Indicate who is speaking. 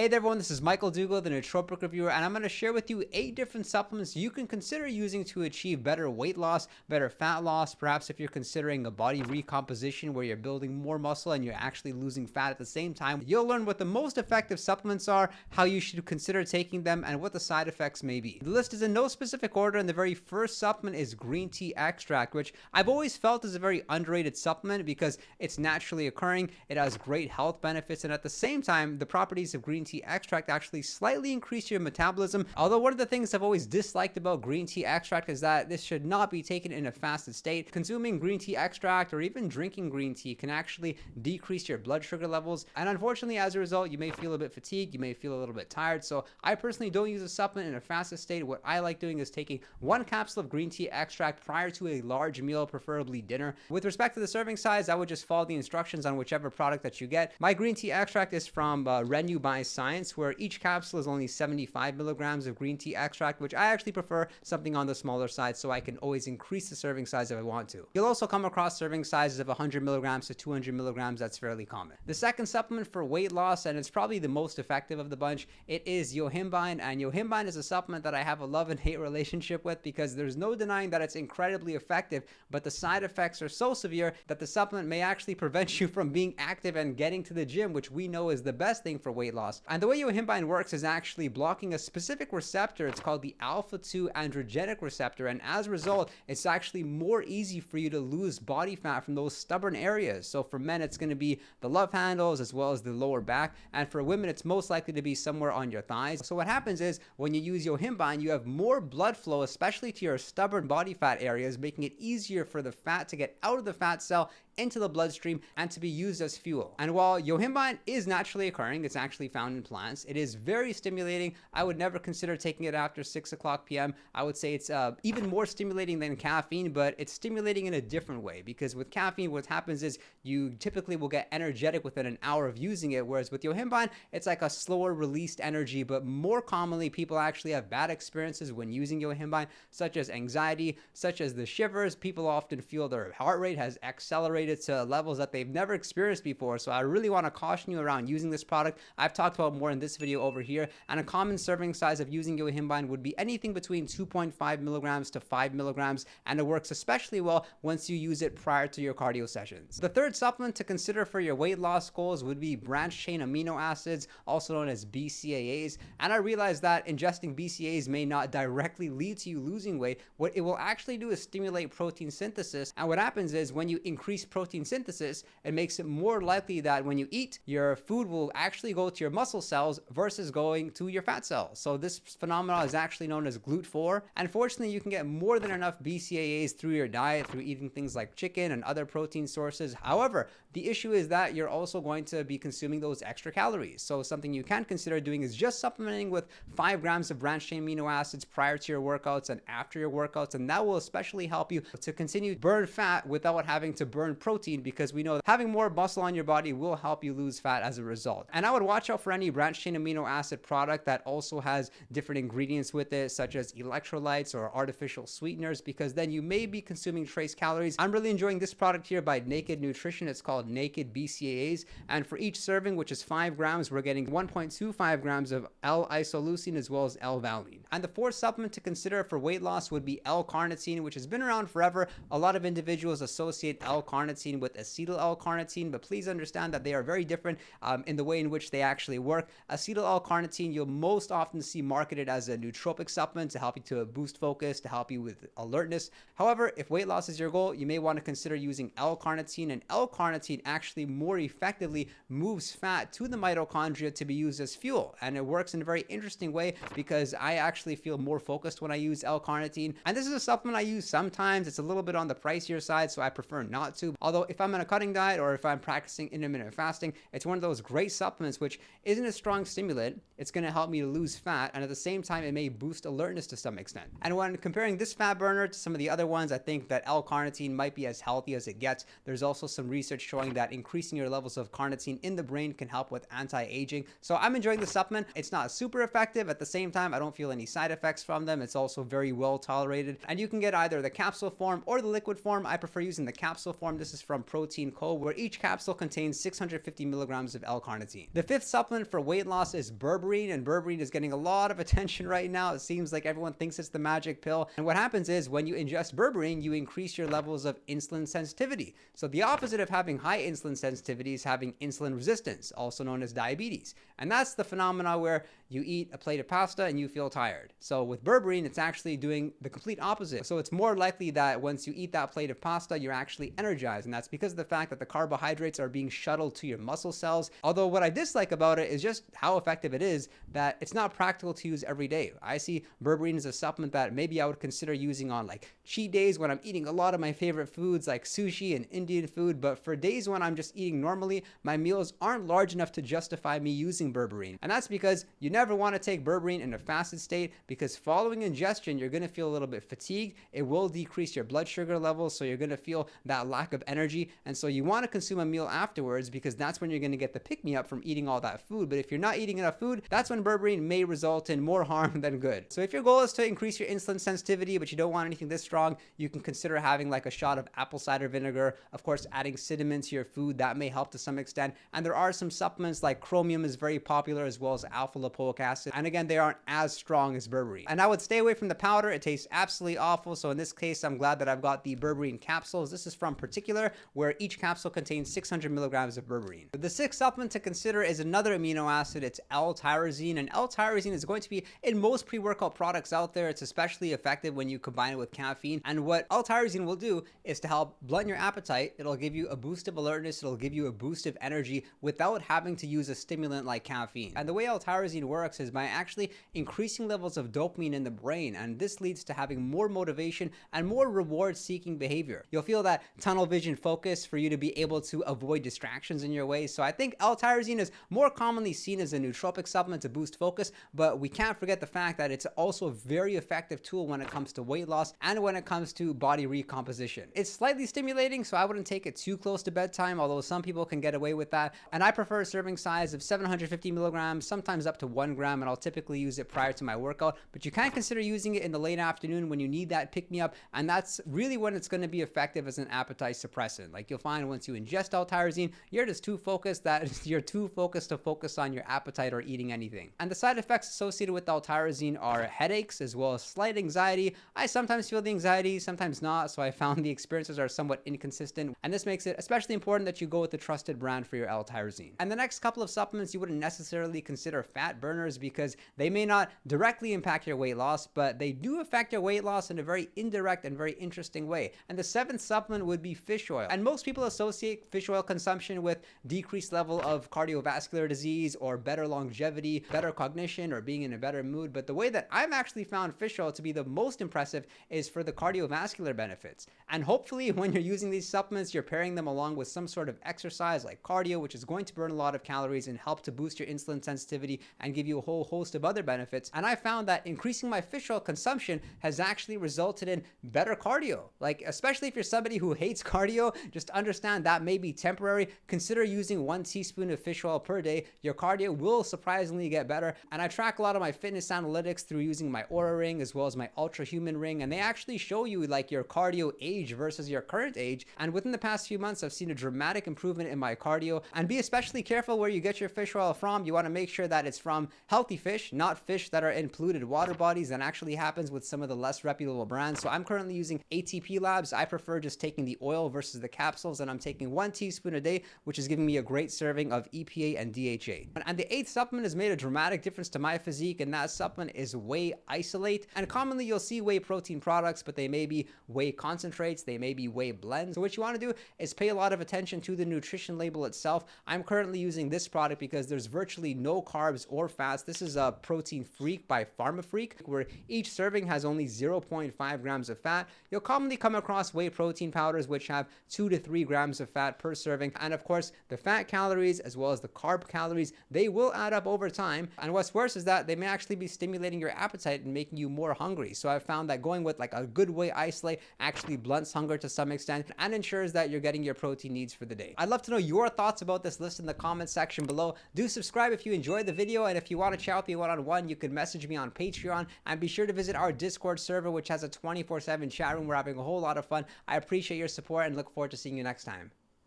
Speaker 1: Hey there everyone, this is Michael Dougal, the Nootropic Reviewer, and I'm going to share with you 8 different supplements you can consider using to achieve better weight loss, better fat loss, perhaps if you're considering a body recomposition where you're building more muscle and you're actually losing fat at the same time. You'll learn what the most effective supplements are, how you should consider taking them, and what the side effects may be. The list is in no specific order, and the very first supplement is green tea extract, which I've always felt is a very underrated supplement because it's naturally occurring, it has great health benefits, and at the same time, the properties of green tea extract actually slightly increase your metabolism. Although one of the things I've always disliked about green tea extract is that this should not be taken in a fasted state. Consuming green tea extract or even drinking green tea can actually decrease your blood sugar levels, and unfortunately as a result you may feel a bit fatigued, you may feel a little bit tired. So I personally don't use a supplement in a fasted state. What I like doing is taking 1 capsule of green tea extract prior to a large meal, preferably dinner. With respect to the serving size, I would just follow the instructions on whichever product that you get. My green tea extract is from Renew by Science, where each capsule is only 75 milligrams of green tea extract, which I actually prefer something on the smaller side so I can always increase the serving size if I want to. You'll also come across serving sizes of 100 milligrams to 200 milligrams. That's fairly common. The second supplement for weight loss, and it's probably the most effective of the bunch, it is Yohimine, and Yohimine is a supplement that I have a love and hate relationship with because there's no denying that it's incredibly effective, but the side effects are so severe that the supplement may actually prevent you from being active and getting to the gym, which we know is the best thing for weight loss. And the way Yohimine works is actually blocking a specific receptor. It's called the alpha-2 androgenic receptor, and as a result, it's actually more easy for you to lose body fat from those stubborn areas. So for men, it's going to be the love handles as well as the lower back, and for women, it's most likely to be somewhere on your thighs. So what happens is when you use Yohimine, you have more blood flow, especially to your stubborn body fat areas, making it easier for the fat to get out of the fat cell into the bloodstream and to be used as fuel. And while Yohimine is naturally occurring, it's actually found in plants, it is very stimulating. I would never consider taking it after 6 o'clock p.m. I would say it's even more stimulating than caffeine, but it's stimulating in a different way, because with caffeine, what happens is you typically will get energetic within an hour of using it, whereas with Yohimine, it's like a slower released energy, but more commonly, people actually have bad experiences when using Yohimine, such as anxiety, such as the shivers. People often feel their heart rate has accelerated to levels that they've never experienced before. So I really want to caution you around using this product. I've talked about more in this video over here, and a common serving size of using Yohimine would be anything between 2.5 milligrams to 5 milligrams, and it works especially well once you use it prior to your cardio sessions. The third supplement to consider for your weight loss goals would be branched chain amino acids, also known as BCAAs, and I realize that ingesting BCAAs may not directly lead to you losing weight. What it will actually do is stimulate protein synthesis, and what happens is when you increase protein synthesis, it makes it more likely that when you eat, your food will actually go to your muscle cells versus going to your fat cells. So this phenomenon is actually known as GLUT4. Unfortunately, you can get more than enough BCAAs through your diet through eating things like chicken and other protein sources. However, the issue is that you're also going to be consuming those extra calories. So something you can consider doing is just supplementing with 5 grams of branched chain amino acids prior to your workouts and after your workouts, and that will especially help you to continue to burn fat without having to burn protein, because we know that having more muscle on your body will help you lose fat as a result. And I would watch out for any branched chain amino acid product that also has different ingredients with it, such as electrolytes or artificial sweeteners, because then you may be consuming trace calories. I'm really enjoying this product here by Naked Nutrition. It's called Naked BCAAs, and for each serving, which is 5 grams, we're getting 1.25 grams of L-isoleucine as well as L-valine. And the fourth supplement to consider for weight loss would be L-carnitine, which has been around forever. A lot of individuals associate L-carnitine with acetyl L-carnitine, but please understand that they are very different in the way in which they actually work. Acetyl L-carnitine you'll most often see marketed as a nootropic supplement to help you to boost focus, to help you with alertness. However, if weight loss is your goal, you may want to consider using L-carnitine, and L-carnitine actually more effectively moves fat to the mitochondria to be used as fuel, and it works in a very interesting way because I actually feel more focused when I use L-carnitine, and this is a supplement I use sometimes. It's a little bit on the pricier side, so I prefer not to. Although if I'm on a cutting diet or if I'm practicing intermittent fasting, it's one of those great supplements which isn't a strong stimulant. It's going to help me to lose fat, and at the same time it may boost alertness to some extent. And when comparing this fat burner to some of the other ones, I think that L-carnitine might be as healthy as it gets. There's also some research showing showing that increasing your levels of carnitine in the brain can help with anti-aging. So I'm enjoying the supplement. It's not super effective. At the same time, I don't feel any side effects from them. It's also very well tolerated. And you can get either the capsule form or the liquid form. I prefer using the capsule form. This is from Protein Co., where each capsule contains 650 milligrams of L-carnitine. The fifth supplement for weight loss is berberine, and berberine is getting a lot of attention right now. It seems like everyone thinks it's the magic pill. And what happens is when you ingest berberine, you increase your levels of insulin sensitivity. So the opposite of having high insulin sensitivity is having insulin resistance, also known as diabetes. And that's the phenomena where you eat a plate of pasta and you feel tired. So with berberine, it's actually doing the complete opposite. So it's more likely that once you eat that plate of pasta, you're actually energized. And that's because of the fact that the carbohydrates are being shuttled to your muscle cells. Although what I dislike about it is just how effective it is, that it's not practical to use every day. I see berberine as a supplement that maybe I would consider using on like cheat days when I'm eating a lot of my favorite foods like sushi and Indian food. But for days when I'm just eating normally, my meals aren't large enough to justify me using berberine. And that's because you never want to take berberine in a fasted state, because following ingestion, you're going to feel a little bit fatigued. It will decrease your blood sugar levels, so you're going to feel that lack of energy. And so you want to consume a meal afterwards, because that's when you're going to get the pick-me-up from eating all that food. But if you're not eating enough food, that's when berberine may result in more harm than good. So if your goal is to increase your insulin sensitivity, but you don't want anything this strong, you can consider having like a shot of apple cider vinegar. Of course, adding cinnamon to your food, that may help to some extent. And there are some supplements like chromium is very popular, as well as alpha lipoic acid. And again, they aren't as strong as berberine. And I would stay away from the powder. It tastes absolutely awful. So in this case, I'm glad that I've got the berberine capsules. This is from Particular, where each capsule contains 600 milligrams of berberine. The sixth supplement to consider is another amino acid. It's L-tyrosine, and L-tyrosine is going to be in most pre-workout products out there. It's especially effective when you combine it with caffeine. And what L-tyrosine will do is to help blunt your appetite. It'll give you a boost of alertness. It'll give you a boost of energy without having to use a stimulant like caffeine. And the way L-tyrosine works is by actually increasing levels of dopamine in the brain, and this leads to having more motivation and more reward-seeking behavior. You'll feel that tunnel vision focus for you to be able to avoid distractions in your way. So I think L-tyrosine is more commonly seen as a nootropic supplement to boost focus, but we can't forget the fact that it's also a very effective tool when it comes to weight loss and when it comes to body recomposition. It's slightly stimulating, so I wouldn't take it too close to bedtime, although some people can get away with that. And I prefer a serving size of 750 milligrams, sometimes up to 1 gram, and I'll typically use it prior to my workout. But you can consider using it in the late afternoon when you need that pick-me-up, and that's really when it's going to be effective as an appetite suppressant. Like you'll find once you ingest L-tyrosine, you're just too focused that you're too focused to focus on your appetite or eating anything. And the side effects associated with L-tyrosine are headaches as well as slight anxiety. I sometimes feel the anxiety, sometimes not, so I found the experiences are somewhat inconsistent, and this makes it especially important that you go with the trusted brand for your L-tyrosine. And the next couple of supplements you wouldn't necessarily consider fat burners because they may not directly impact your weight loss, but they do affect your weight loss in a very indirect and very interesting way. And the seventh supplement would be fish oil. And most people associate fish oil consumption with decreased level of cardiovascular disease or better longevity, better cognition, or being in a better mood. But the way that I've actually found fish oil to be the most impressive is for the cardiovascular benefits. And hopefully when you're using these supplements, you're pairing them along with some sort of exercise like cardio, which is going to burn a lot of calories and help to boost your insulin sensitivity and give you a whole host of other benefits. And I found that increasing my fish oil consumption has actually resulted in better cardio. Like, especially if you're somebody who hates cardio, just understand that may be temporary. Consider using 1 teaspoon of fish oil per day. Your cardio will surprisingly get better. And I track a lot of my fitness analytics through using my Oura ring as well as my Ultra Human ring, and they actually show you like your cardio age versus your current age. And within the past few months, I've seen a dramatic improvement in my cardio. And be especially careful where you get your fish oil from. You want to make sure that it's from healthy fish, not fish that are in polluted water bodies. That actually happens with some of the less reputable brands. So I'm currently using ATP Labs. I prefer just taking the oil versus the capsules, and I'm taking 1 teaspoon a day, which is giving me a great serving of EPA and DHA. And the 8th supplement has made a dramatic difference to my physique, and that supplement is Whey Isolate. And commonly you'll see whey protein products, but they may be whey concentrates, they may be whey blends. So what you want to do is pay a lot of attention to the nutrition label itself. I'm currently using this product because there's virtually no carbs or fats. This is a Protein Freak by Pharma Freak, where each serving has only 0.5 grams of fat. You'll commonly come across whey protein powders which have 2 to 3 grams of fat per serving. And of course, the fat calories as well as the carb calories, they will add up over time. And what's worse is that they may actually be stimulating your appetite and making you more hungry. So I've found that going with like a good whey isolate actually blunts hunger to some extent and ensures that you're getting your protein protein needs for the day. I'd love to know your thoughts about this list in the comment section below. Do subscribe if you enjoyed the video, and if you want to chat with me one-on-one, you can message me on Patreon, and be sure to visit our Discord server, which has a 24/7 chat room. We're having a whole lot of fun. I appreciate your support and look forward to seeing you next time.